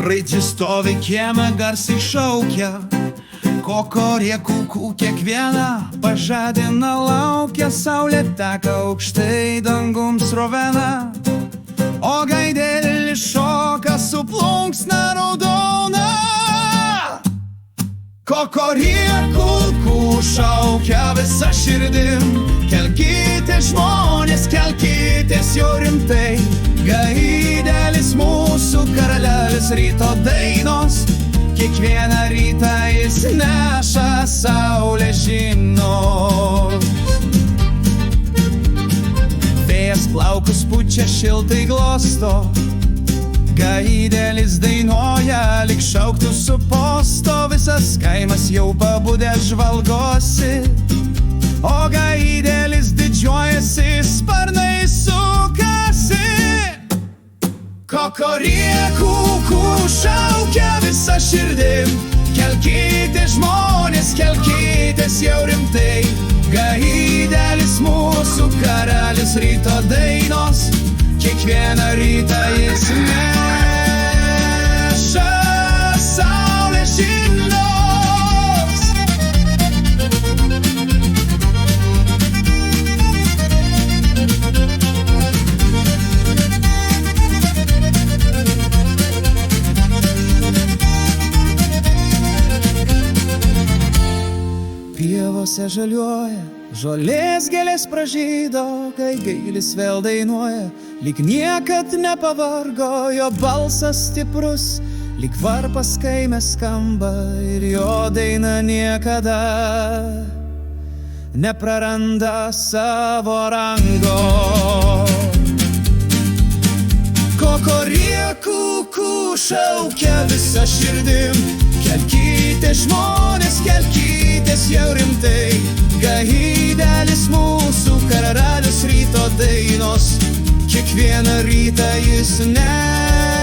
Raidžius stovi kieme garsiai šaukia, kokorė kūkų kiekvieną pažadina laukia, saulė teka aukštai dangum srovena, o gaidelis šoka su plunksna raudona. Kokorė kūkų šaukia visa širdim, kelkitės žmonės, kelkitės jau rimtai, gaidelis mūsų karalelis ryto dainos, kiekvieną rytą jis neša saulę žinios. Vėjas plaukus pučia šiltai glosto, gaidelis dainuoja, lyg šauktų su posto, visas kaimas jau pabudęs žvalgosi, o gaidelis didžiuojasi, sparnai sukasi. Kokorė kūkų šaukia visa širdim, kelkitės žmonės, kelkitės jau rimtai, gaidelis mūsų karalis ryto dainos, kiekvieną rytą jis neša saulės žinios. Pievose žaliuoja, žolės gėlės pražydo, kai gailis vėl dainuoja, lyg niekad nepavargo, jo balsas stiprus, lyg varpas kaime skamba, ir jo daina niekada nepraranda savo rango. Kokorė kūkų šaukia visa širdim, kelkitės žmonės, kelkitės jau rimtai, gaidelis mūsų karalius ryto dainos, kiekvieną rytą jis ne